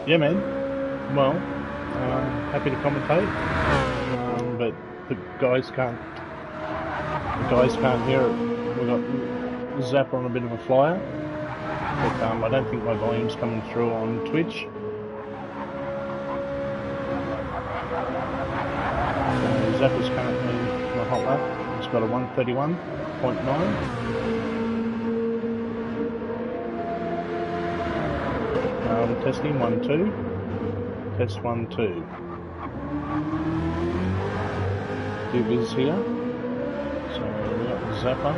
Yeah, man. Well, happy to commentate, but the guys can't. The guys can't hear it. We've got Zappa on a bit of a flyer, but I don't think my volume's coming through on Twitch. Zappa's currently on a hot lap. It's got a 131.9. Testing 1 2. Test 1 2. Div is here. So we got Zappa.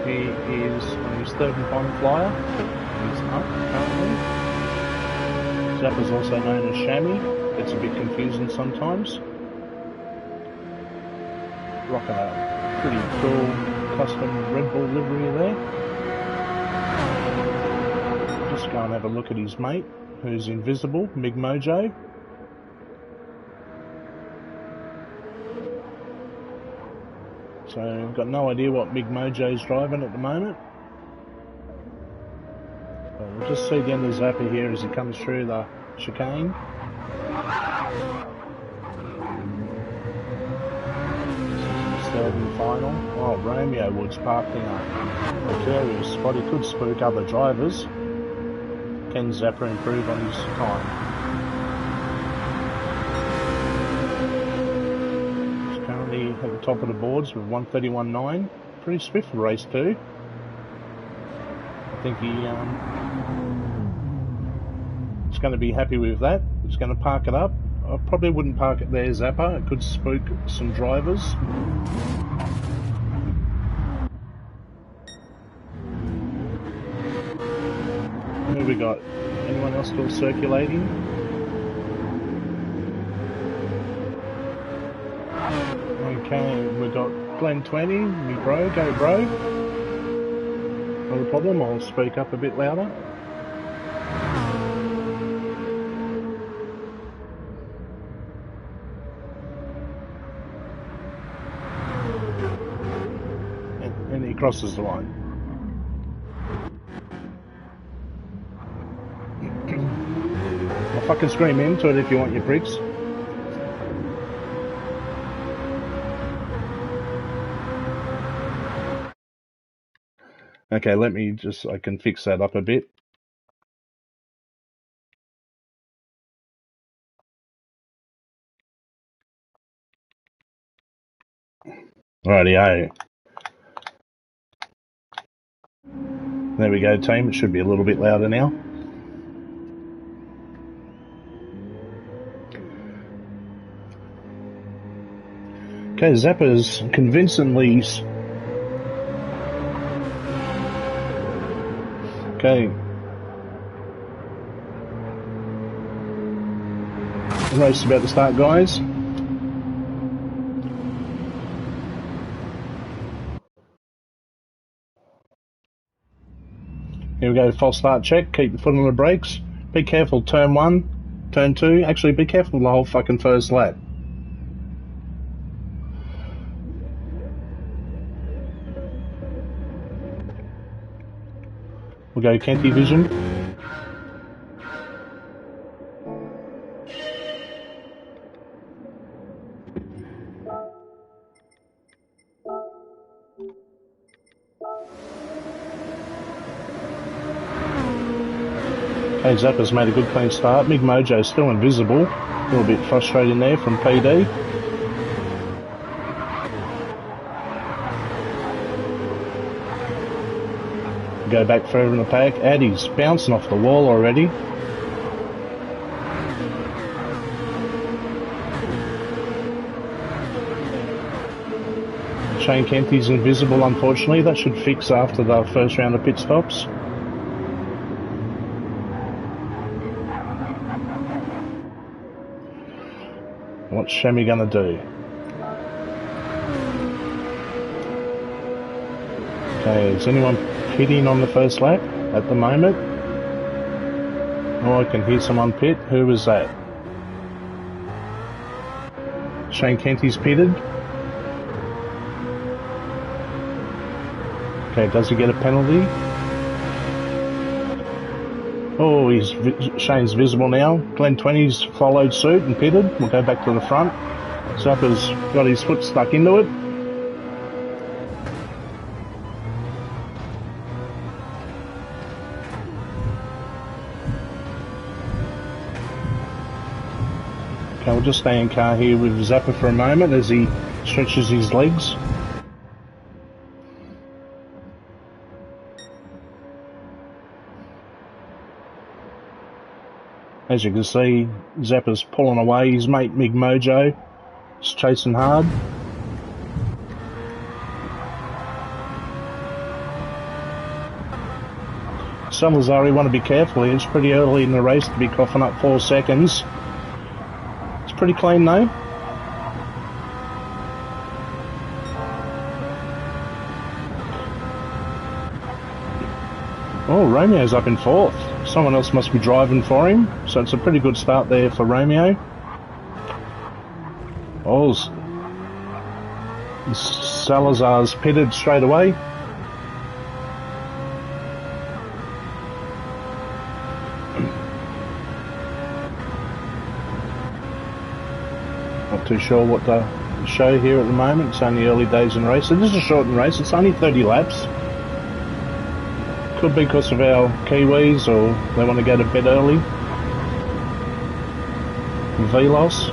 He is on his third and final flyer. He's up currently. Zappa's also known as Shammy. It's a bit confusing sometimes. Rocking a pretty cool custom Red Bull livery there. Just go and have a look at his mate, who's invisible, Mig Mojo. So I've got no idea what Mig Mojo's driving at the moment. But we'll just see the end of Zappa here as he comes through the chicane. Third and final. Oh, Romeo Wood's parked in a precarious spot. He could spook other drivers. Can Zappa improve on his time? He's currently at the top of the boards with 131.9. Pretty swift for race 2. I think he's going to be happy with that. He's going to park it up. I probably wouldn't park it there, Zappa. It could spook some drivers. Who have we got? Anyone else still circulating? Okay, we've got Glen 20, me bro, go bro. Not a problem, I'll speak up a bit louder. And he crosses the line. I'll fucking scream into it if you want your bricks. Okay, let me just, I can fix that up a bit. Rightio. There we go, team. It should be a little bit louder now. Okay, Zappa's convincingly... Okay. The race is about to start, guys. Here we go, false start check. Keep the foot on the brakes. Be careful, turn 1, turn 2. Actually, be careful the whole fucking first lap. We'll go Kenty vision. Okay, Zappa's made a good clean start. Mig Mojo's still invisible. A little bit frustrating there from PD. Go back further in the pack. Addy's bouncing off the wall already. Shane Kenty's invisible, unfortunately. That should fix after the first round of pit stops. What's Shammy gonna do? Okay, is anyone pitting on the first lap at the moment? Oh, I can hear someone pit. Who was that? Shane Kenty's pitted. Okay, does he get a penalty? Oh, Shane's visible now. Glen 20's followed suit and pitted. We'll go back to the front. Zappa's got his foot stuck into it. Okay, we'll just stay in car here with Zappa for a moment as he stretches his legs. As you can see, Zappa's pulling away. His mate Mig Mojo is chasing hard. Salazar, you want to be careful here. It's pretty early in the race to be coughing up 4 seconds. It's pretty clean though. Oh, Romeo's up in 4th. Someone else must be driving for him, so it's a pretty good start there for Romeo. Oh, Salazar's pitted straight away. Not too sure what to show here at the moment. It's only early days in the race. It is a shortened race. It's only 30 laps. Could be because of our Kiwis, or they want to go to bed early. Velos.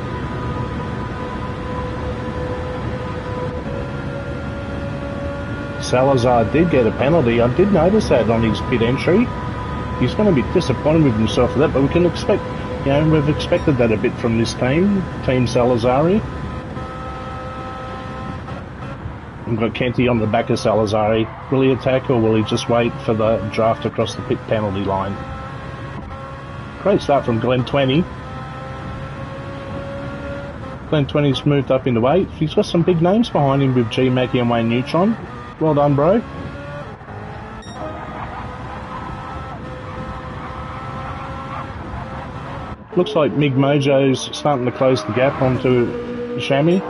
Salazar did get a penalty. I did notice that on his pit entry. He's going to be disappointed with himself for that, but we can expect, you know, we've expected that a bit from this team, Team Salazari. We've got Kenty on the back of Salazari. Will he attack, or will he just wait for the draft across the pit penalty line? Great start from Glen 20. Glen 20's moved up into 8th. He's got some big names behind him with G Mackie and Wayne Neutron. Well done, bro. Looks like Mig Mojo's starting to close the gap onto Shammy.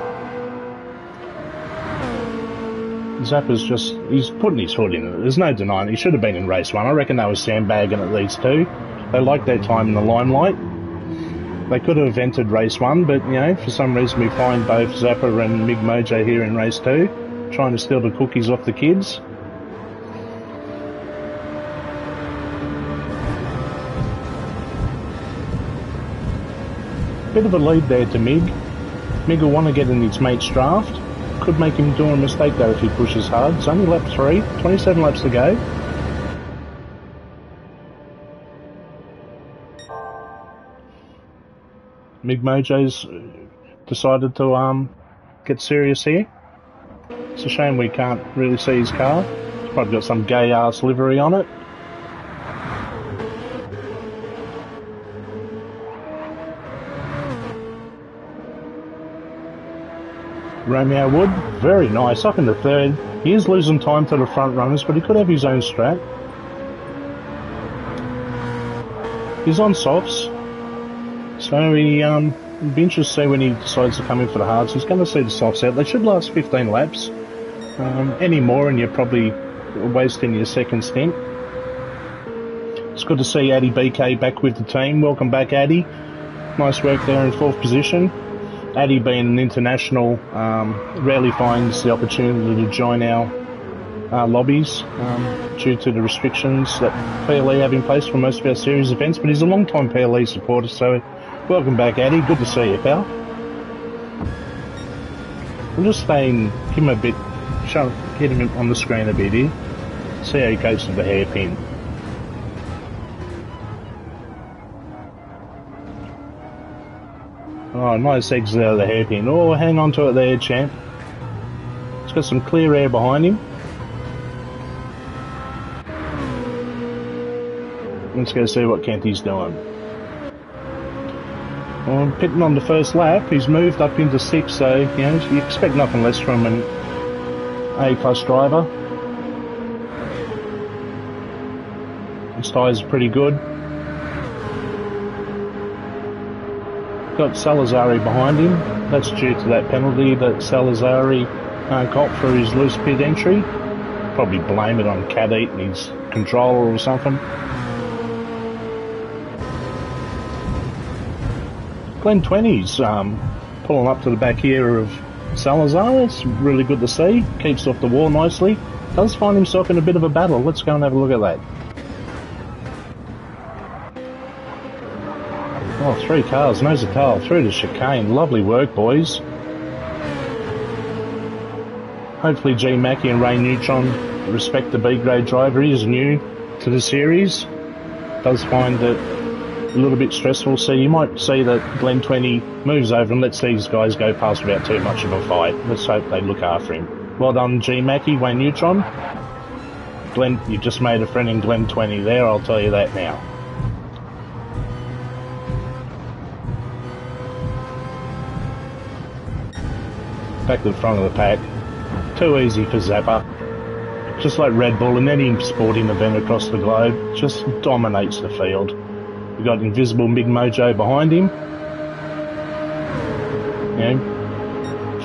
Zappa's just, he's putting his foot in it. There's no denying it. He should have been in race 1. I reckon they were sandbagging at these two. They like their time in the limelight. They could have entered race 1, but, you know, for some reason we find both Zappa and Mig Mojo here in race 2, trying to steal the cookies off the kids. Bit of a lead there to Mig. Mig will want to get in his mate's draft. Could make him do a mistake though if he pushes hard. It's only lap 3, 27 laps to go. Mig Mojo's decided to get serious here. It's a shame we can't really see his car. It's probably got some gay ass livery on it. Romeo Wood, very nice, up in the 3rd. He is losing time to the front runners, but he could have his own strat. He's on softs, so he'll be interested to see when he decides to come in for the hards. He's going to see the softs out. They should last 15 laps. Any more and you're probably wasting your second stint. It's good to see Addy BK back with the team. Welcome back, Addy. Nice work there in 4th position. Addy, being an international, rarely finds the opportunity to join our lobbies due to the restrictions that PLE have in place for most of our series events, but he's a long-time PLE supporter, so welcome back, Addy. Good to see you, pal. We'll just stay and give him a bit, get him on the screen a bit here, see how he copes with the hairpin. Oh, nice exit out of the hairpin. Oh, hang on to it there, champ. It's got some clear air behind him. Let's go see what Kenty's doing. Well, pitting on the first lap, he's moved up into 6th, so, you know, you expect nothing less from an A-class driver. His tyres are pretty good. Got Salazari behind him. That's due to that penalty that Salazari got for his loose pit entry. Probably blame it on Cat Eat and his controller or something. Glen 20's pulling up to the back here of Salazar. It's really good to see. Keeps off the wall nicely. Does find himself in a bit of a battle. Let's go and have a look at that. Oh, 3 cars, nose of tail through the chicane. Lovely work, boys. Hopefully G Mackie and Ray Neutron respect the B-grade driver. He is new to the series. Does find it a little bit stressful, so you might see that Glen 20 moves over and lets these guys go past without too much of a fight. Let's hope they look after him. Well done, G Mackie, Wayne Neutron. Glen, you just made a friend in Glen 20 there, I'll tell you that now. Back to the front of the pack. Too easy for Zappa. Just like Red Bull in any sporting event across the globe, just dominates the field. We've got invisible Big Mojo behind him. Yeah.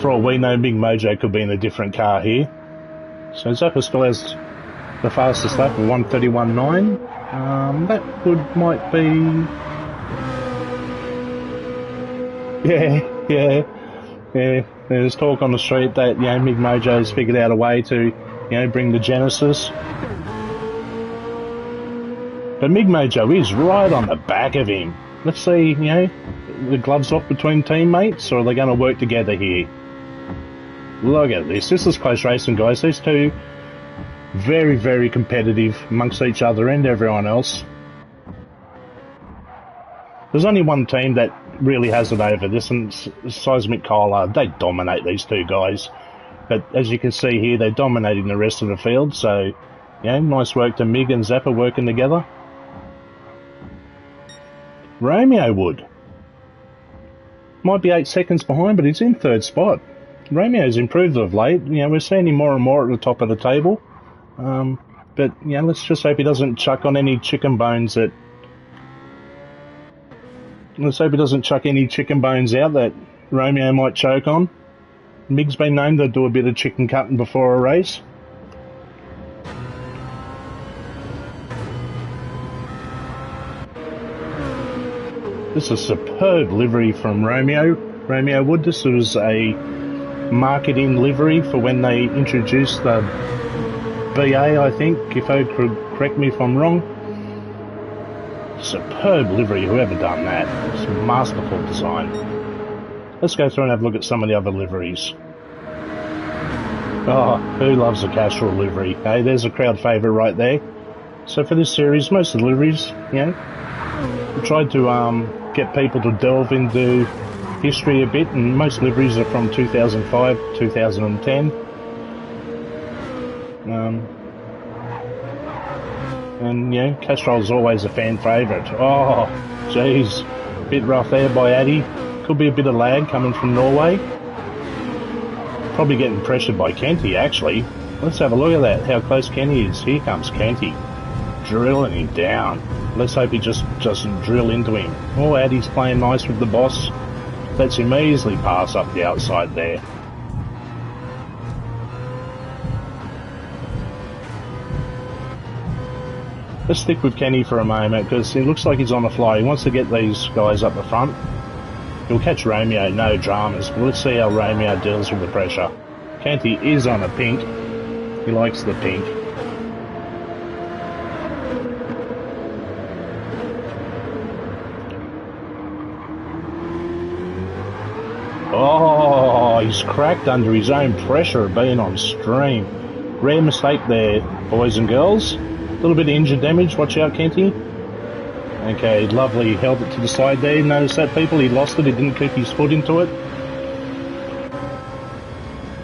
For all we know, Big Mojo could be in a different car here. So Zappa still has the fastest lap of 1:31.9. That might be... Yeah. There's talk on the street that, Big Mojo's figured out a way to, bring the Genesis. But Big Mojo is right on the back of him. Let's see, the gloves off between teammates, or are they going to work together here? Look at this. This is close racing, guys. These two, very, very competitive amongst each other and everyone else. There's only one team that really has it over this, and Seismic Cola. They dominate, these two guys. But as you can see here, they're dominating the rest of the field, so, nice work to Mig and Zappa working together. Romeo Wood might be 8 seconds behind, but he's in 3rd spot. Romeo's improved of late. We're seeing him more and more at the top of the table. But, let's just hope he doesn't chuck on any chicken bones that... Let's hope he doesn't chuck any chicken bones out that Romeo might choke on. Mig's been known to do a bit of chicken cutting before a race. This is superb livery from Romeo Wood. This was a marketing livery for when they introduced the BA, I think, if I could correct me if I'm wrong. Superb livery, whoever done that. It's a masterful design. Let's go through and have a look at some of the other liveries. Oh, who loves a Castrol livery? Hey, there's a crowd favourite right there. So for this series, most of the liveries, we tried to get people to delve into history a bit, and most liveries are from 2005, 2010. And, Castrol's always a fan favourite. Oh, jeez. Bit rough there by Addy. Could be a bit of lag coming from Norway. Probably getting pressured by Kenty, actually. Let's have a look at that, how close Kenty is. Here comes Kenty. Drilling him down. Let's hope he just doesn't drill into him. Oh, Addy's playing nice with the boss. Lets him easily pass up the outside there. Let's stick with Kenny for a moment, because it looks like he's on the fly. He wants to get these guys up the front. He'll catch Romeo, no dramas. But let's see how Romeo deals with the pressure. Kenty is on a pink. He likes the pink. Oh, he's cracked under his own pressure of being on stream. Rare mistake there, boys and girls. A little bit of injured damage. Watch out, Kenty. Okay, lovely. Held it to the side there. Notice that, people? He lost it. He didn't keep his foot into it.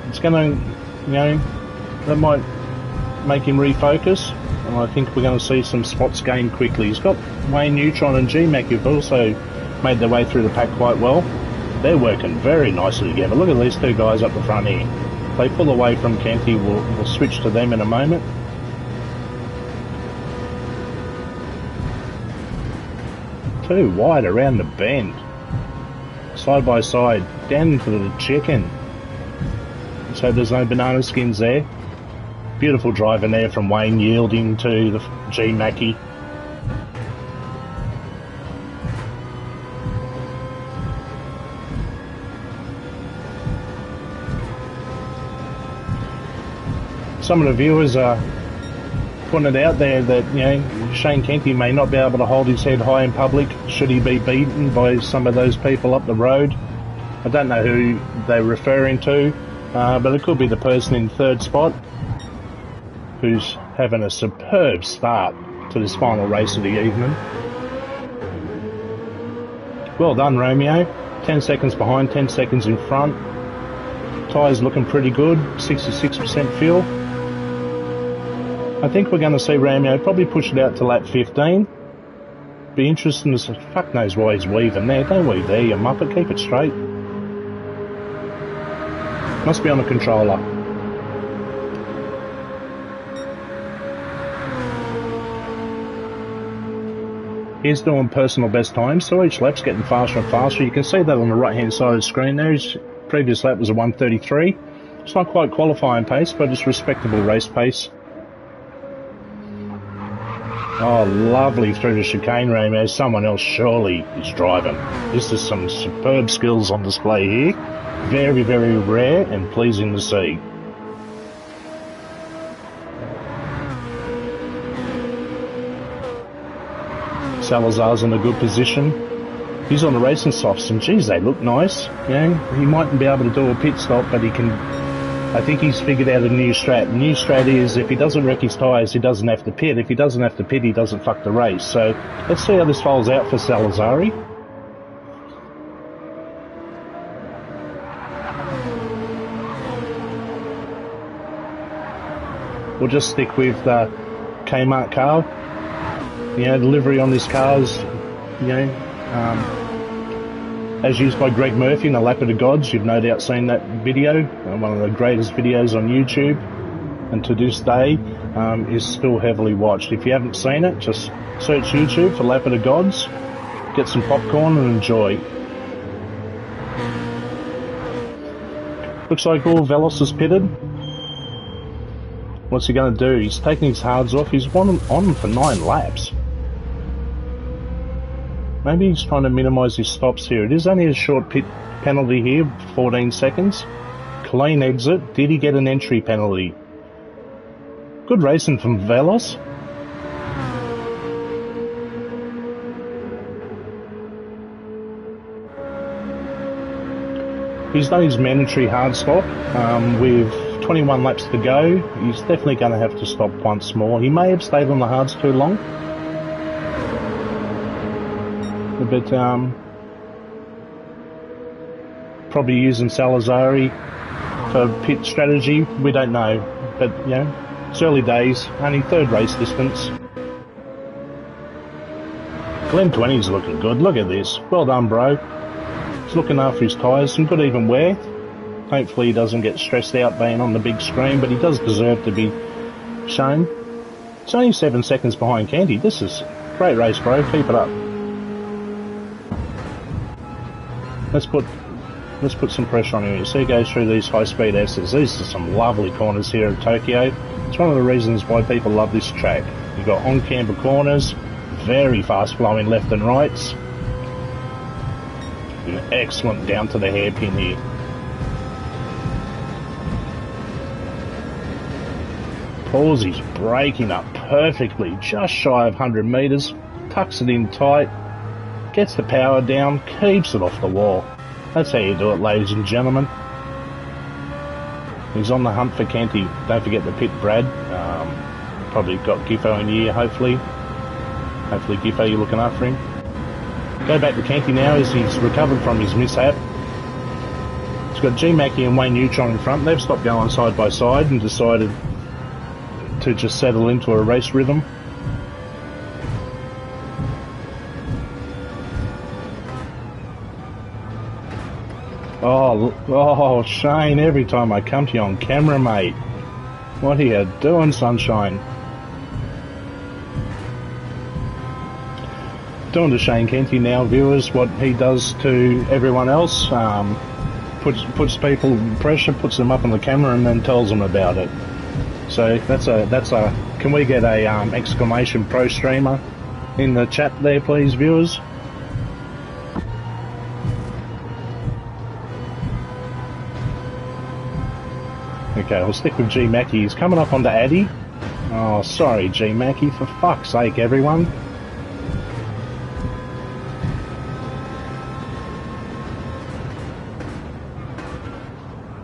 It's going to, that might make him refocus. And I think we're going to see some spots gained quickly. He's got Wayne Neutron and G-Mac who've also made their way through the pack quite well. They're working very nicely together. Look at these two guys up the front here. If they pull away from Kenty, we'll switch to them in a moment. Too wide around the bend. Side by side, down into the chicken. So there's no banana skins there. Beautiful driving there from Wayne, yielding to the G Mackie. some of the viewers are putting it out there that, you know, Shane Kenty may not be able to hold his head high in public should he be beaten by some of those people up the road. I don't know who they're referring to, but it could be the person in third spot who's having a superb start to this final race of the evening. Well done, Romeo. 10 seconds behind, 10 seconds in front. Tyres looking pretty good, 66% fuel. I think we're going to see Romeo probably push it out to lap 15. Be interesting to see. Fuck knows why he's weaving there. Don't weave there, you muppet. Keep it straight. Must be on a controller. He's doing personal best times, so each lap's getting faster and faster. You can see that on the right hand side of the screen there. His previous lap was a 1:33. It's not quite qualifying pace, but it's respectable race pace. Oh, lovely through the chicane, Romeo. Someone else surely is driving. This is some superb skills on display here. Very, very rare and pleasing to see. Salazar's in a good position. He's on the racing softs, and geez, they look nice. You know, he mightn't be able to do a pit stop, but he can. I think he's figured out a new strat. The new strat is if he doesn't wreck his tyres, he doesn't have to pit. If he doesn't have to pit, he doesn't fuck the race. So let's see how this falls out for Salazari. We'll just stick with the Kmart car. You know, delivery on this car is, you know, as used by Greg Murphy in the Lap of the Gods. You've no doubt seen that video, one of the greatest videos on YouTube, and to this day is still heavily watched. If you haven't seen it, just search YouTube for Lap of the Gods, get some popcorn and enjoy. Looks like all Velos is pitted. What's he going to do? He's taking his hards off. He's on for 9 laps. Maybe he's trying to minimise his stops here. It is only a short pit penalty here, 14 seconds. Clean exit. Did he get an entry penalty? Good racing from Velos. He's done his mandatory hard stop with 21 laps to go. He's definitely going to have to stop once more. He may have stayed on the hards too long. But probably using Salazari for pit strategy, we don't know. But, you know, it's early days, only third race distance. Glen 20's looking good, look at this. Well done, bro. He's looking after his tyres, some good even wear. Hopefully he doesn't get stressed out being on the big screen, but he does deserve to be shown. It's only 7 seconds behind Kenty. This is a great race, bro. Keep it up. Let's put some pressure on him. You see he goes through these high-speed S's. These are some lovely corners here at Tokyo. It's one of the reasons why people love this track. You've got on-camber corners, very fast-flowing left and rights, and excellent down to the hairpin here. He's braking up perfectly, just shy of 100 metres, tucks it in tight, gets the power down, keeps it off the wall. That's how you do it, ladies and gentlemen. He's on the hunt for Kenty. Don't forget the pit Brad. Probably got Giffo in here, hopefully. Hopefully Giffo, you're looking after him. Go back to Kenty now as he's recovered from his mishap. He's got G Mackie and Wayne Neutron in front. They've stopped going side by side and decided to just settle into a race rhythm. Oh, Shane, every time I come to you on camera, mate. What are you doing, sunshine? Doing to Shane Kenty now, viewers, what he does to everyone else. Puts people in pressure, puts them up on the camera, and then tells them about it. So that's a. Can we get a exclamation pro streamer in the chat there, please, viewers? Okay, Okay, we'll stick with G Mackie. He's coming up onto Addy. Oh, sorry, G Mackie, for fuck's sake, everyone.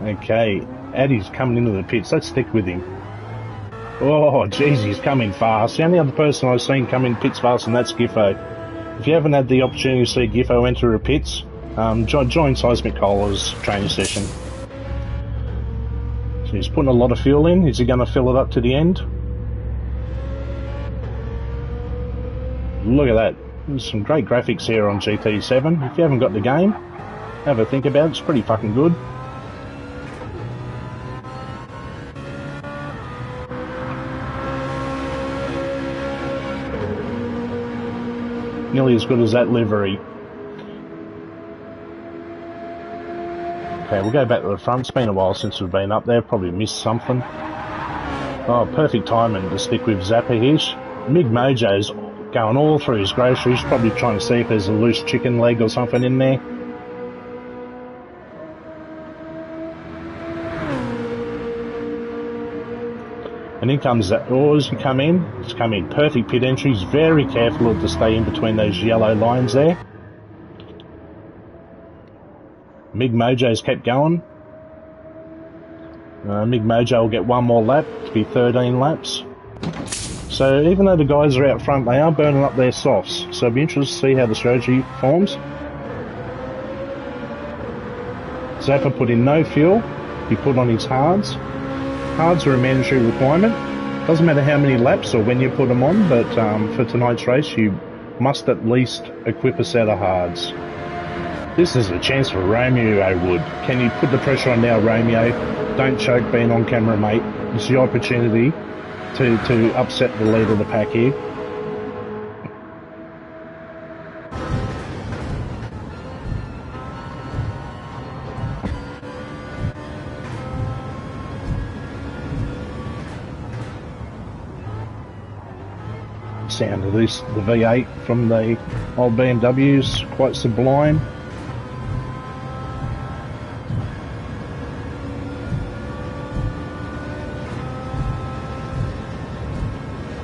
Okay, Addy's coming into the pits. Let's stick with him. Oh, jeez, he's coming fast. The only other person I've seen come in pits fast, and that's Giffo. If you haven't had the opportunity to see Giffo enter the pits, join Seismic Coala's training session. So he's putting a lot of fuel in. Is he going to fill it up to the end? Look at that. There's some great graphics here on GT7. If you haven't got the game, have a think about it. It's pretty fucking good. Nearly as good as that livery. Okay, we'll go back to the front. It's been a while since we've been up there. Probably missed something. Oh, perfect timing to stick with Zappa here. Mig Mojo's going all through his groceries, probably trying to see if there's a loose chicken leg or something in there. And in comes that. Oh, as you come in, it's come in. Perfect pit entry. He's very careful to stay in between those yellow lines there. Mig Mojo's kept going. Mig Mojo will get one more lap. It'll be 13 laps. So even though the guys are out front, they are burning up their softs. So it'll be interesting to see how the strategy forms. Zappa put in no fuel. He put on his hards. Hards are a mandatory requirement. Doesn't matter how many laps or when you put them on, but for tonight's race you must at least equip a set of hards. This is a chance for Romeo Wood. Can you put the pressure on now, Romeo? Don't choke being on camera, mate. It's your opportunity to upset the lead of the pack here. Sound of this, the V8 from the old BMWs, quite sublime.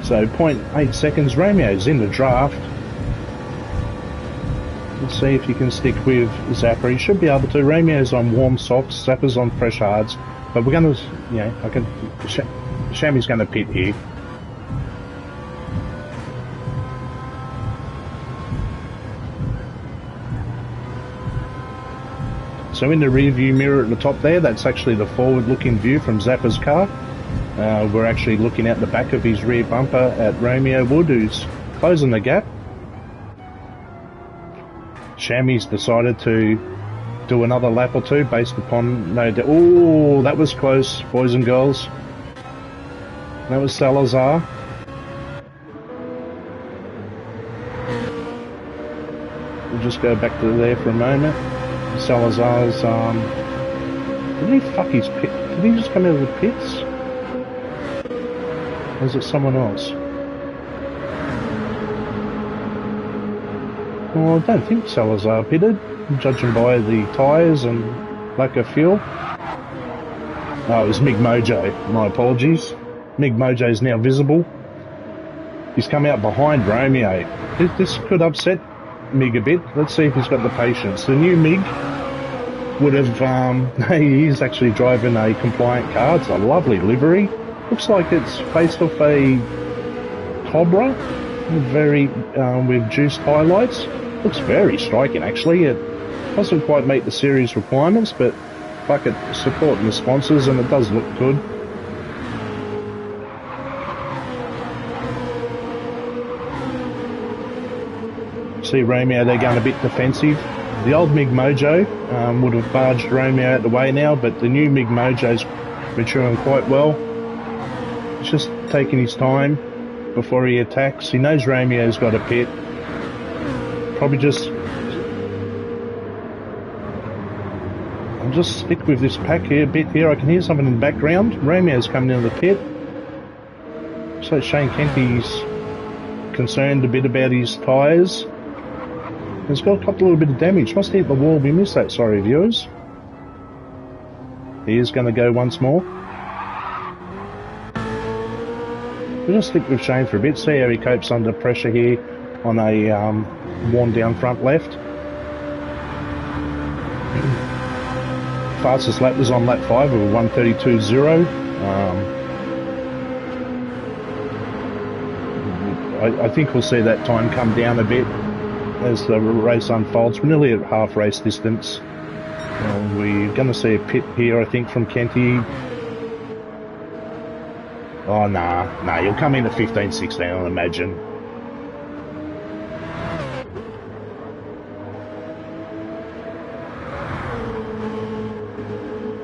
So 0.8 seconds, Romeo's in the draft. Let's see if you can stick with Zappa. He should be able to. Romeo's on warm softs, Zappa's on fresh hards. But we're going to, you know, Shammy's going to pit here. So in the rear view mirror at the top there, that's actually the forward-looking view from Zappa's car. We're actually looking at the back of his rear bumper at Romeo Wood, who's closing the gap. Shammy's decided to do another lap or two based upon no doubt. Oh, that was close, boys and girls. That was Salazar. We'll just go back to there for a moment. Salazar's, did he fuck his pit? Did he just come out of the pits? Or is it someone else? Well, I don't think Salazar pitted, judging by the tyres and lack of fuel. Oh, it was Mig Mojo. My apologies. Mig Mojo's now visible. He's come out behind Romeo. This could upset Mig a bit. Let's see if he's got the patience. The new Mig would have, he's actually driving a compliant car. It's a lovely livery. Looks like it's based off a Cobra, very with juiced highlights. Looks very striking actually. It doesn't quite meet the series requirements, but fuck it, supporting the sponsors, and it does look good. See Romeo, they're going a bit defensive. The old Mig Mojo would have barged Romeo out the way now, but the new Mig Mojo's maturing quite well. He's just taking his time before he attacks. He knows Romeo's got a pit. Probably just... I'll just stick with this pack here a bit here. I can hear something in the background. Romeo's coming into the pit. So Shane Kenty's concerned a bit about his tyres. He's got a little bit of damage. Must hit the wall. We missed that, sorry viewers. He is going to go once more. We'll just stick with Shane for a bit, see how he copes under pressure here on a worn down front left. Fastest lap was on lap 5 of a 1:32.0. I think we'll see that time come down a bit as the race unfolds. We're nearly at half race distance. We're going to see a pit here, I think, from Kenty. Oh, nah, you'll come in at 15-16, I'll imagine.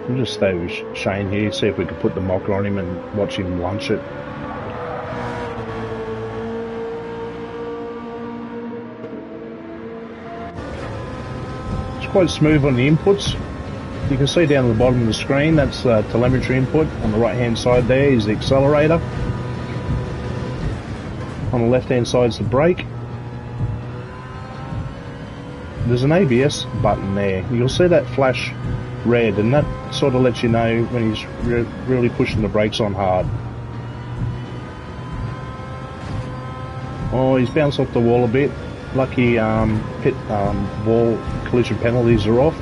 We'll just stay with Shane here, see if we can put the mocker on him and watch him launch it. Quite smooth on the inputs. You can see down at the bottom of the screen, that's telemetry input. On the right hand side there is the accelerator. On the left hand side is the brake. There's an ABS button there. You'll see that flash red, and that sort of lets you know when he's really pushing the brakes on hard. Oh, he's bounced off the wall a bit. Lucky pit wall collision penalties are off.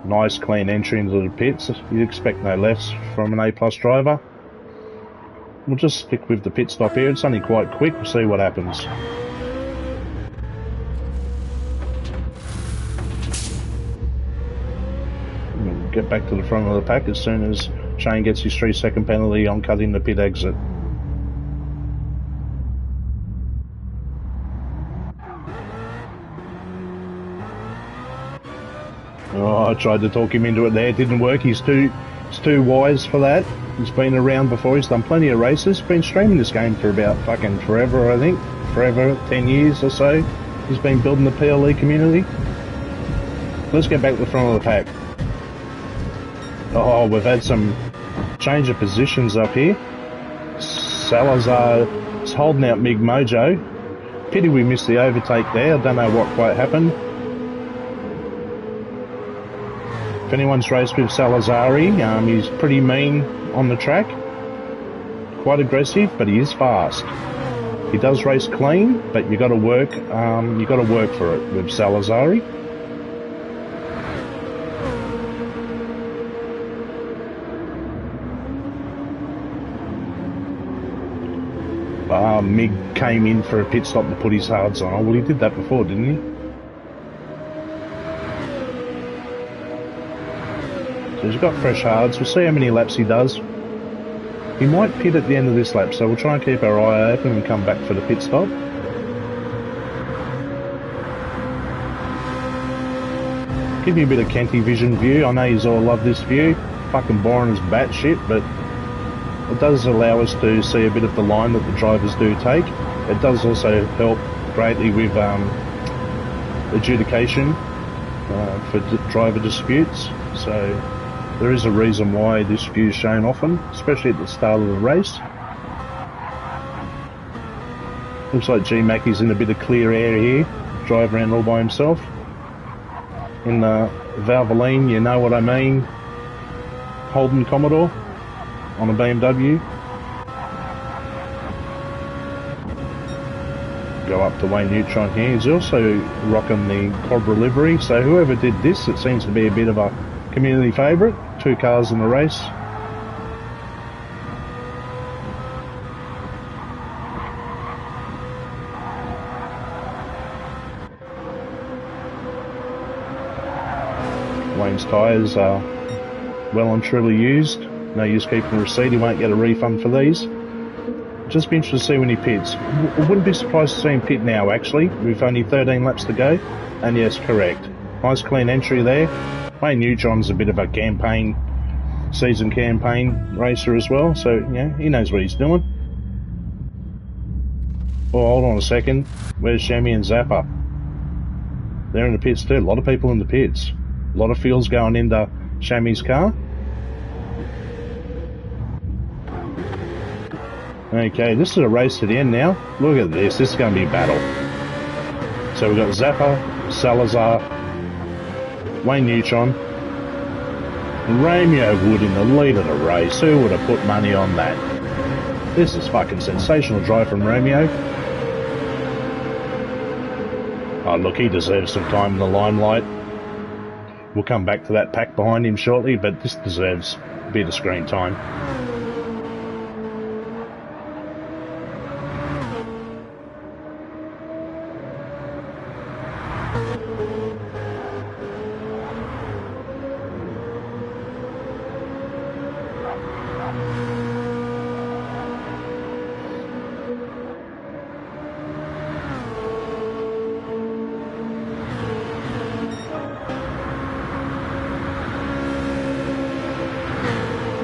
Nice clean entry into the pits. You'd expect no less from an A+ driver. We'll just stick with the pit stop here. It's only quite quick. We'll see what happens. We'll get back to the front of the pack as soon as Shane gets his 3-second penalty on cutting the pit exit. Oh, I tried to talk him into it there. It didn't work. He's too wise for that. He's been around before. He's done plenty of races. Been streaming this game for about fucking forever, I think. Forever, 10 years or so. He's been building the PLE community. Let's get back to the front of the pack. Oh, we've had some change of positions up here. Salazar is holding out Mig Mojo. Pity we missed the overtake there. I don't know what quite happened. If anyone's raced with Salazari, he's pretty mean on the track. Quite aggressive, but he is fast. He does race clean, but you got to work. You got to work for it with Salazari. Mig came in for a pit stop to put his hards on. Oh, well, he did that before, didn't he? So he's got fresh hards. We'll see how many laps he does. He might pit at the end of this lap, so we'll try and keep our eye open and come back for the pit stop. Give you a bit of Kenty vision view. I know you all love this view. Fucking boring as batshit, but it does allow us to see a bit of the line that the drivers do take. It does also help greatly with adjudication for driver disputes. So there is a reason why this view is shown often, especially at the start of the race. Looks like G-Mac is in a bit of clear air here. Drive around all by himself. In the Valvoline, you know what I mean. Holden Commodore on a BMW. Go up to Wayne Neutron here. He's also rocking the Cobra livery. So whoever did this, it seems to be a bit of a community favourite. 2 cars in the race. Wayne's tyres are well and truly used. No use keeping a receipt, he won't get a refund for these. Just be interested to see when he pits. I wouldn't be surprised to see him pit now, actually. We've only 13 laps to go. And yes, correct. Nice clean entry there. Wayne Neutron's a bit of a season campaign racer as well, so yeah, he knows what he's doing. Oh, hold on a second. Where's Shammy and Zappa? They're in the pits too. A lot of people in the pits. A lot of fuel's going into Shammy's car. Okay, this is a race to the end now. Look at this. This is going to be a battle. So we've got Zappa, Salazar, Wayne Neutron, Romeo Wood in the lead of the race. Who would have put money on that? This is fucking sensational drive from Romeo. Oh look, he deserves some time in the limelight. We'll come back to that pack behind him shortly, but this deserves a bit of screen time.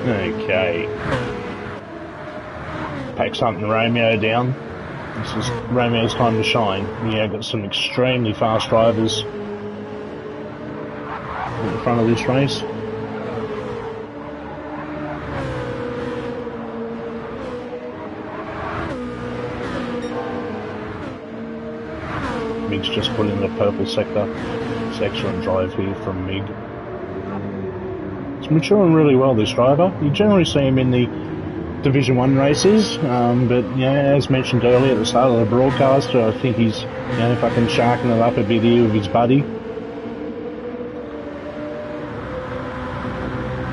Okay. Pack's hunting Romeo down. This is Romeo's time to shine. Yeah, got some extremely fast drivers at the front of this race. Mig's just put in the purple sector. It's excellent drive here from Mig. It's maturing really well, this driver. You generally see him in the Division 1 races, but yeah, as mentioned earlier at the start of the broadcast, I think he's fucking sharking it up a bit here with his buddy.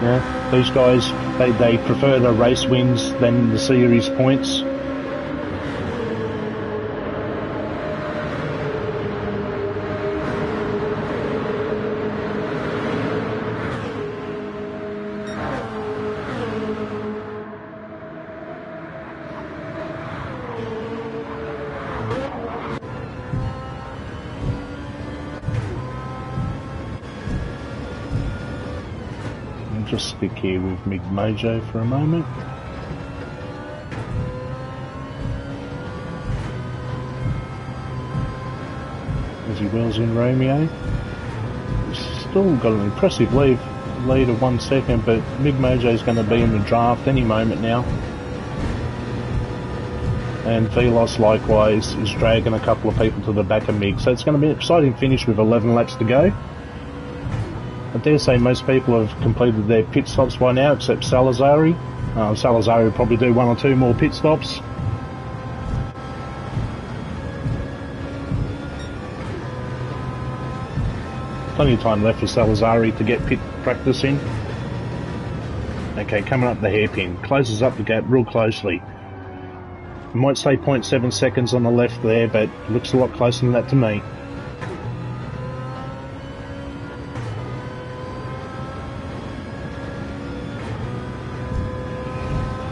Yeah, these guys, they prefer the race wins than the series points. Just stick here with Mig Mojo for a moment. As he wheels in Romeo. He's still got an impressive lead of 1 second, but Mig Mojo's going to be in the draft any moment now. And Velos likewise is dragging a couple of people to the back of Mig, so it's going to be an exciting finish with 11 laps to go. I dare say most people have completed their pit stops by now, except Salazari. Salazari will probably do 1 or 2 more pit stops. Plenty of time left for Salazari to get pit practice in. Okay, coming up the hairpin. Closes up the gap real closely. I might say 0.7 seconds on the left there, but it looks a lot closer than that to me.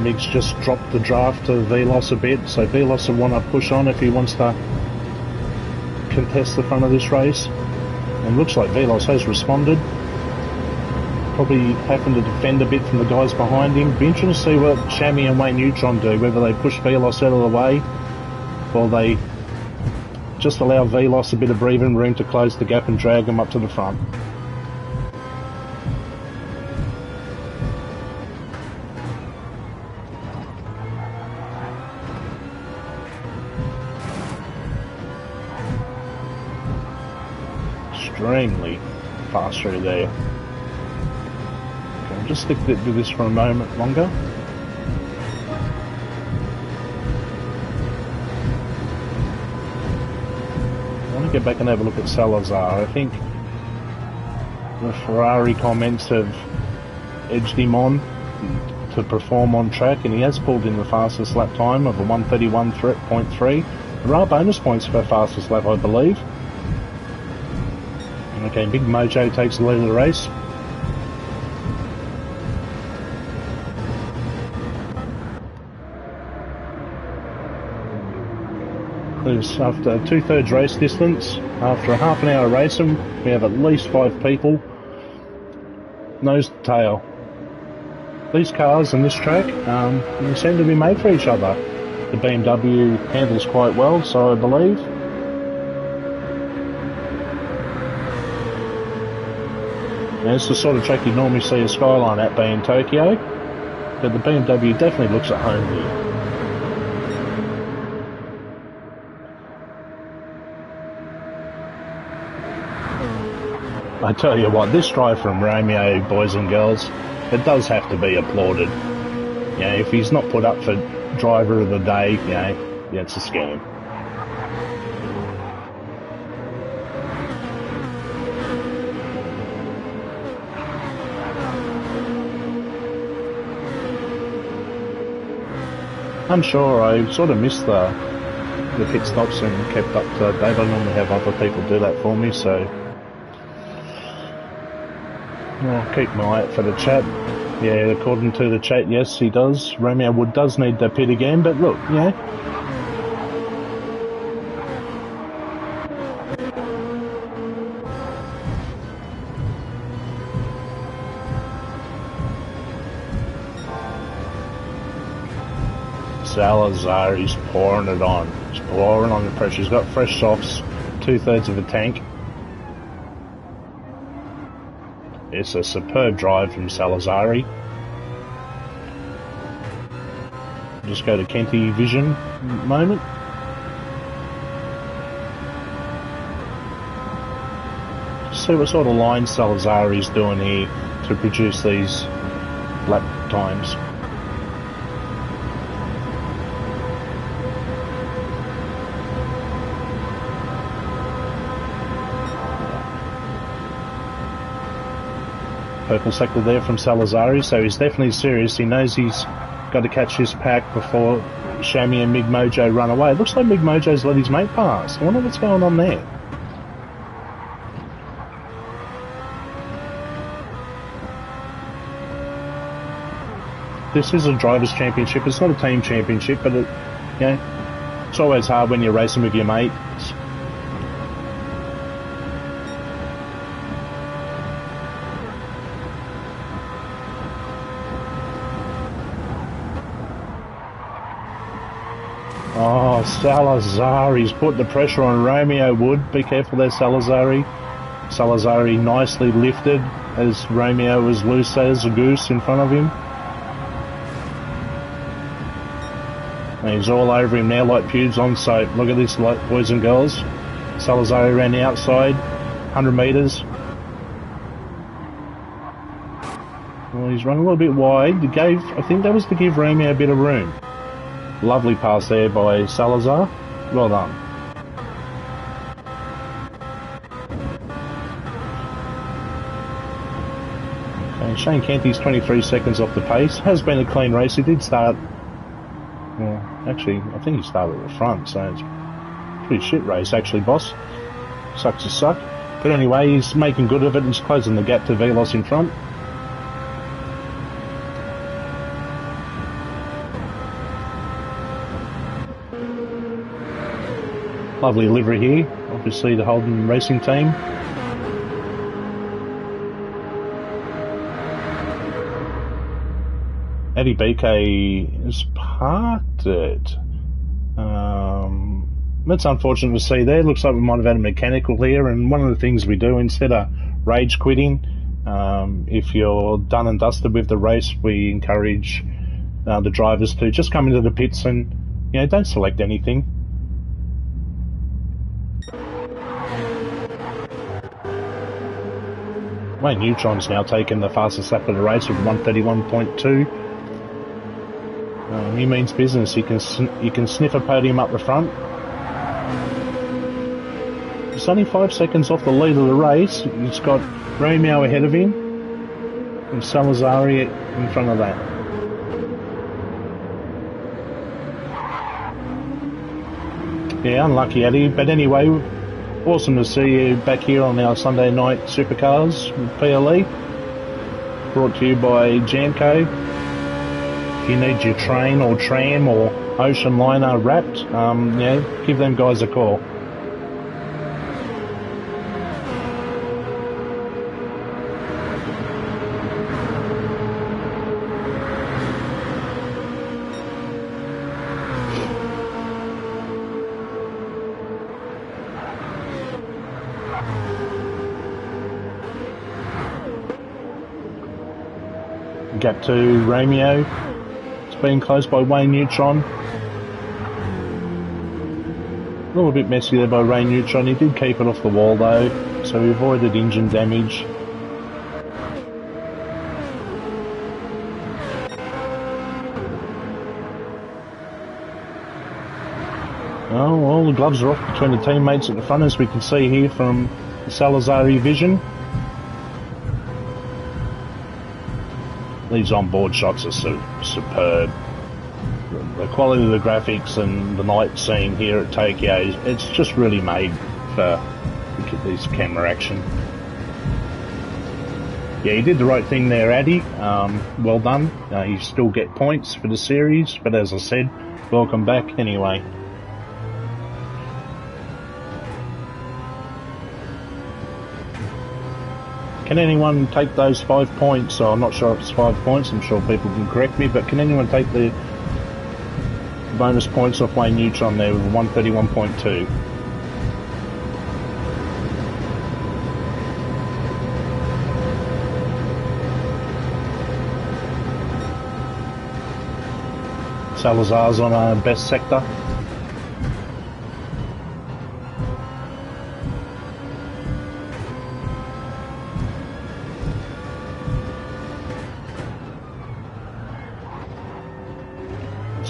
Mig's just dropped the draft to Velos a bit, so Velos will want to push on if he wants to contest the front of this race. And looks like Velos has responded. Probably having to defend a bit from the guys behind him. Be interesting to see what Shammy and Wayne Neutron do, whether they push Velos out of the way or they just allow Velos a bit of breathing room to close the gap and drag him up to the front. Extremely fast through there. Okay, I'll just stick with this for a moment longer. I want to get back and have a look at Salazar. I think the Ferrari comments have edged him on to perform on track, and he has pulled in the fastest lap time of a 1:31.3. There are bonus points for fastest lap, I believe. Okay, Big Mojo takes the lead of the race. After 2/3 race distance, after a half an hour racing, we have at least 5 people nose to tail. These cars and this track they seem to be made for each other. The BMW handles quite well, so I believe. And it's the sort of track you normally see a Skyline at being Tokyo, but the BMW definitely looks at home here. I tell you what, this drive from Romeo, boys and girls, it does have to be applauded. You know, if he's not put up for driver of the day, you know, yeah, it's a scam. I'm sure I sort of missed the pit stops and kept up to date. I normally have other people do that for me, so I'll keep my eye out for the chat. Yeah, according to the chat, yes, he does. Romeo Wood does need the pit again, but look, you know. Salazar, he's pouring it on. He's pouring on the pressure. He's got fresh softs, 2/3 of a tank. It's a superb drive from Salazari. Just go to Kenty vision moment. Just see what sort of line Salazari's doing here to produce these lap times. Purple sector there from Salazari, so he's definitely serious. He knows he's got to catch his pack before Shami and Mig Mojo run away. It looks like Mig Mojo's let his mate pass. I wonder what's going on there. This is a driver's championship. It's not a team championship, but it, you know, it's always hard when you're racing with your mates. Oh, Salazari's put the pressure on Romeo Wood. Be careful there, Salazari. Salazari nicely lifted as Romeo was loose as a goose in front of him. And he's all over him now like pubes on soap. Look at this, boys and girls. Salazari ran the outside, 100 metres. Well, he's run a little bit wide. I think that was to give Romeo a bit of room. Lovely pass there by Salazar. Well done. And Shane Kenty's 23 seconds off the pace. Has been a clean race. He did start... Well, actually, I think he started at the front, so it's a pretty shit race, actually, boss. Sucks to suck. But anyway, he's making good of it. He's closing the gap to Velos in front. Lovely livery here, obviously the Holden Racing team. Eddie BK has parked it. That's unfortunate to see there. Looks like we might have had a mechanical here, and one of the things we do, instead of rage quitting, if you're done and dusted with the race, we encourage the drivers to just come into the pits and, you know, don't select anything. Wayne Neutron's now taken the fastest lap of the race with 131.2. He means business. He can sniff a podium up the front. It's only 5 seconds off the lead of the race. He's got Romeo ahead of him and Salazari in front of that. Yeah, unlucky Eddie, but anyway, awesome to see you back here on our Sunday night Supercars with PLE. Brought to you by Jamco. If you need your train or tram or ocean liner wrapped, yeah, give them guys a call. Gap to Romeo. It's being closed by Wayne Neutron. A little bit messy there by Ray Neutron. He did keep it off the wall though, so he avoided engine damage. Oh, well, the gloves are off between the teammates at the front, as we can see here from the Salazari vision. These onboard shots are superb. The quality of the graphics and the night scene here at Tokyo, it's just really made for this camera action. Yeah, you did the right thing there, Addy. Well done. You still get points for the series, but as I said, welcome back anyway. Can anyone take those 5 points? So I'm not sure if it's 5 points, I'm sure people can correct me, but can anyone take the bonus points off Wayne Neutron there with 131.2? Salazar's on our best sector.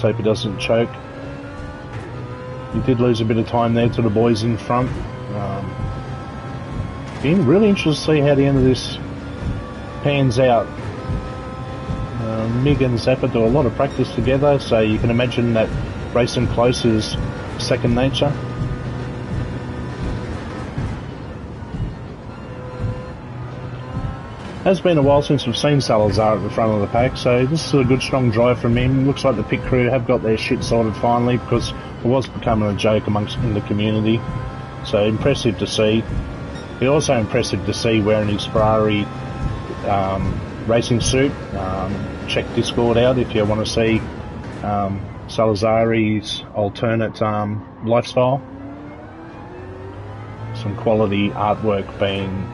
Hope he doesn't choke. He did lose a bit of time there to the boys in front. Being really interested to see how the end of this pans out. Mig and Zappa do a lot of practice together, so you can imagine that racing close is second nature. Has been a while since we've seen Salazar at the front of the pack, so this is a good strong drive from him. Looks like the pit crew have got their shit sorted finally, because it was becoming a joke in the community. So impressive to see. It's also impressive to see wearing his Ferrari racing suit. Check Discord out if you want to see Salazari's alternate lifestyle. Some quality artwork being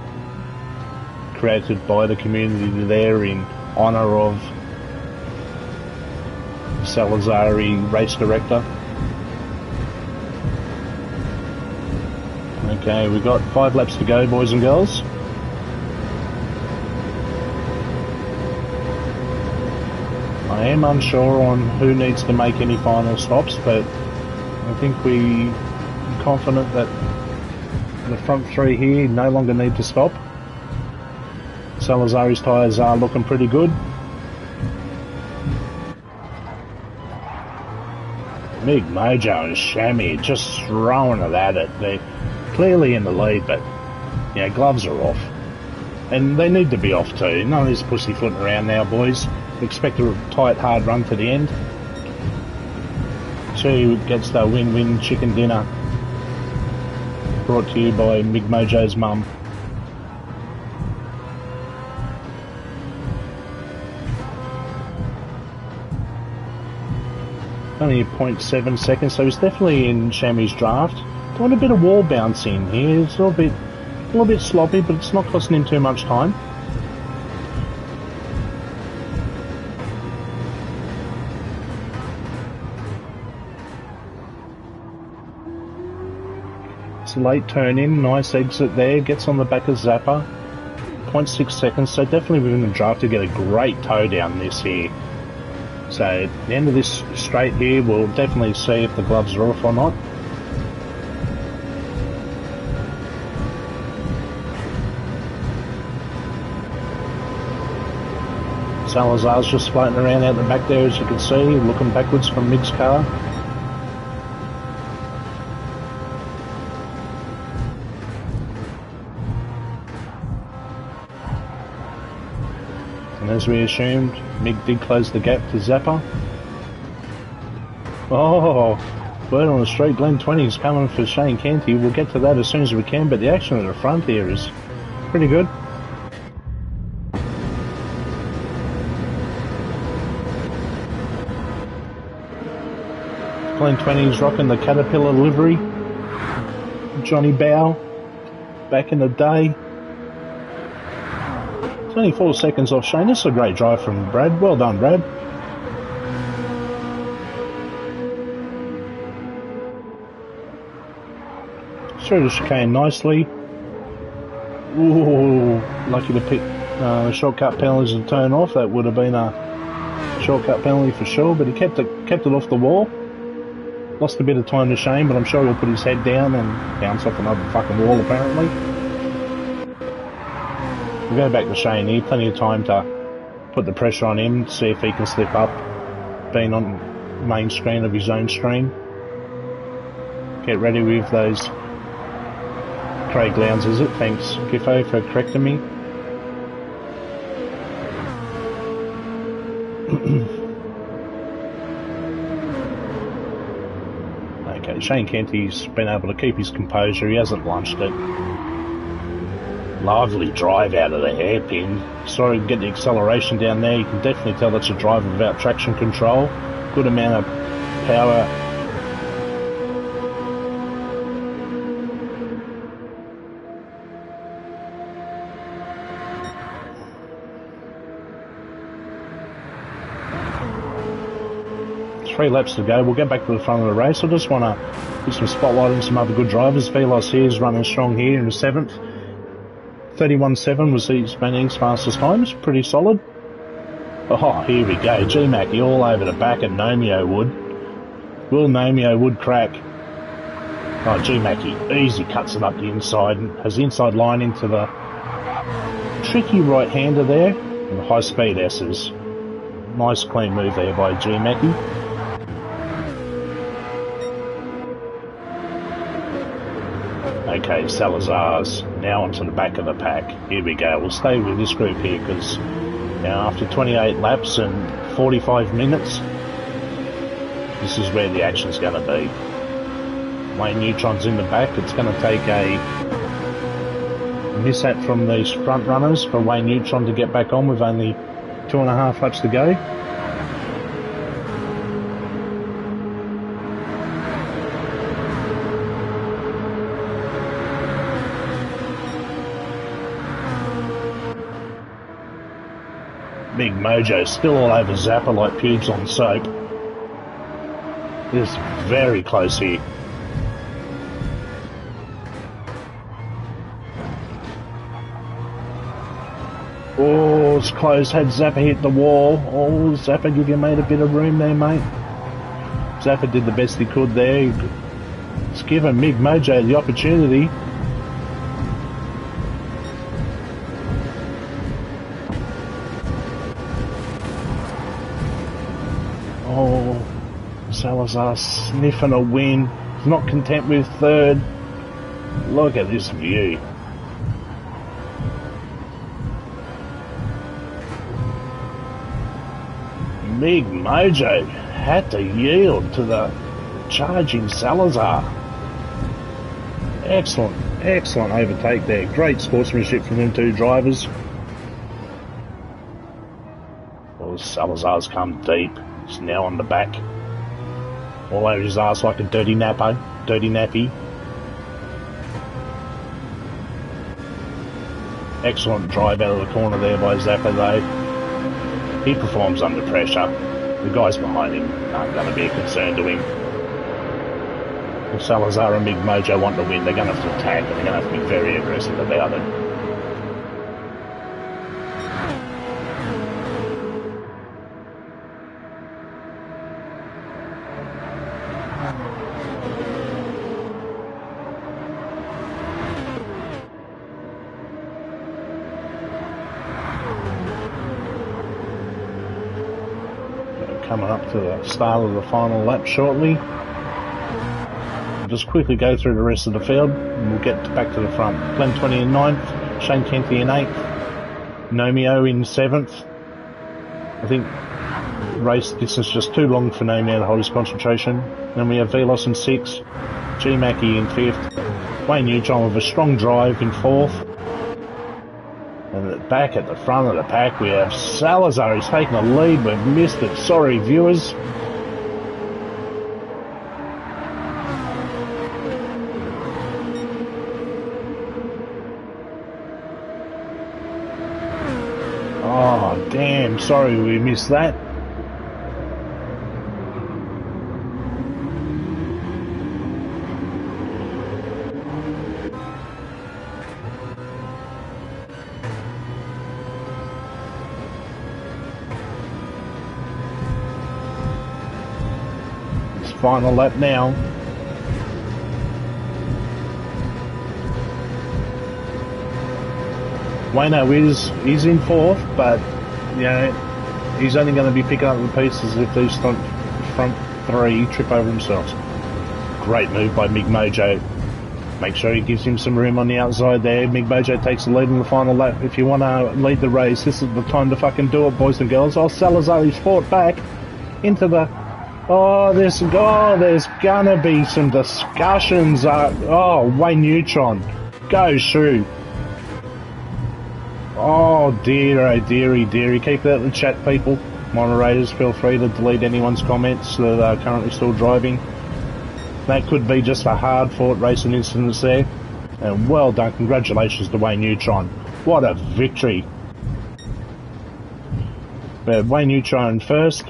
created by the community there in honour of Salazari race director. Okay, we've got 5 laps to go, boys and girls. I am unsure on who needs to make any final stops, but I think we're confident that the front 3 here no longer need to stop. Salazari's tyres are looking pretty good. Big Mojo and Shammy just throwing it at it. They're clearly in the lead, but yeah, gloves are off. And they need to be off too. None of this pussyfooting around now, boys. Expect a tight, hard run to the end. She gets the win-win chicken dinner. Brought to you by Big Mojo's mum. Only 0.7 seconds, so he's definitely in Shammy's draft. Doing a bit of wall bouncing here. It's a little bit sloppy, but it's not costing him too much time. It's a late turn in, nice exit there, gets on the back of Zappa. 0.6 seconds, so definitely within the draft to get a great toe down this here. So at the end of this straight here, we'll definitely see if the gloves are off or not. Salazar's just floating around out the back there, as you can see, looking backwards from Mig's car. And as we assumed, Mig did close the gap to Zappa. Oh, word on the street, Glen 20 is coming for Shane Kenty. We'll get to that as soon as we can, but the action at the front here is pretty good. Glen 20 is rocking the Caterpillar livery. Johnny Bow, back in the day. It's only 4 seconds off Shane. This is a great drive from Brad. Well done, Brad. through the chicane nicely. Ooh, lucky to pick the shortcut penalties and turn off. That would have been a shortcut penalty for sure, but he kept it off the wall. Lost a bit of time to Shane, but I'm sure he'll put his head down and bounce off another fucking wall apparently. We'll go back to Shane here, plenty of time to put the pressure on him, see if he can slip up, being on main screen of his own stream. Get ready with those Craig Lowndes, is it? Thanks, Giffo, for correcting me. Okay, Shane Kenty's been able to keep his composure. He hasn't lunched it. Lively drive out of the hairpin. Sorry, get the acceleration down there. You can definitely tell that's a driver without traction control. Good amount of power. Three laps to go. We'll get back to the front of the race. I just want to put some spotlight on some other good drivers. Velos here is running strong here in the 7th. 31.7 was his fastest times. Pretty solid. Oh, here we go. G-Mackie all over the back at Nomeo Wood. Will Nomeo Wood crack? Oh, G-Mackie easy cuts it up the inside. Has the inside line into the tricky right-hander there. And the high-speed S's. Nice clean move there by G-Mackie. Okay, Salazar's now onto the back of the pack. Here we go. We'll stay with this group here because now after 28 laps and 45 minutes, this is where the action's going to be. Wayne Neutron's in the back. It's going to take a mishap from these front runners for Wayne Neutron to get back on with only 2.5 laps to go. Big Mojo still all over Zappa like pubes on soap. It's very close here. Oh, it's close. Had Zappa hit the wall. Oh, Zappa, give your mate a bit of room there, mate. Zappa did the best he could there. It's given Big Mojo the opportunity. Oh, Salazar sniffing a win. He's not content with third. Look at this view. Big Mojo had to yield to the charging Salazar. Excellent, excellent overtake there. Great sportsmanship from them two drivers. Well, Salazar's come deep. He's now on the back. All over his ass like a dirty nappy. Excellent drive out of the corner there by Zappa though. He performs under pressure. The guys behind him aren't going to be a concern to him. If Salazar and Big Mojo want to win, they're going to have to attack and they're going to have to be very aggressive about it. Coming up to the start of the final lap shortly. We'll just quickly go through the rest of the field and we'll get back to the front. Pitlane-20 in 9th, Shane Kenty in 8th, Nomeo in 7th. I think race distance just too long for Nomeo to hold his concentration. Then we have Velos in 6th, G-Mackie in 5th, Wayne Neutron with a strong drive in 4th. And back at the front of the pack we have Salazar. He's taking a lead. We've missed it. Sorry, viewers. Oh, damn. Sorry we missed that. Final lap now. Wayno is in fourth, but you know he's only going to be picking up the pieces if these front three trip over themselves. Great move by Mig Mojo. Make sure he gives him some room on the outside there. Mig Mojo takes the lead in the final lap. If you want to lead the race, this is the time to fucking do it, boys and girls. Oh, Salazar, he's fought back into the... Oh, there's gonna be some discussions. Wayne Neutron, go shoot. Oh dearie. Keep that in the chat, people. Moderators, feel free to delete anyone's comments that are currently still driving. That could be just a hard-fought racing incident there. And well done, congratulations to Wayne Neutron. What a victory. But Wayne Neutron first.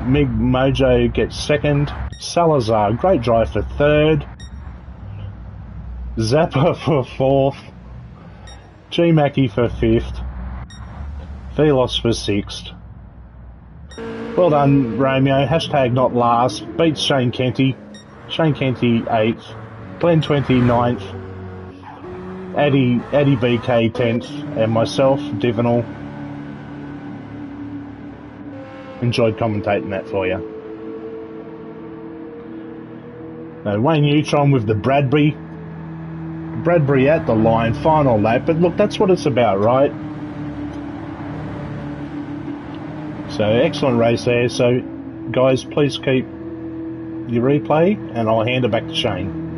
Mig Mojo gets second. Salazar, great drive for third. Zappa for fourth. G-Mackie for fifth. Velos for sixth. Well done, Romeo. Hashtag not last. Beats Shane Kenty. Shane Kenty 8th. Glenn 29th. Addy BK 10th. And myself, Divinal. Enjoyed commentating that for you. Now, Wayne Neutron with the Bradbury at the line, final lap, but look, that's what it's about, right? So, excellent race there. So, guys, please keep your replay, and I'll hand it back to Shane.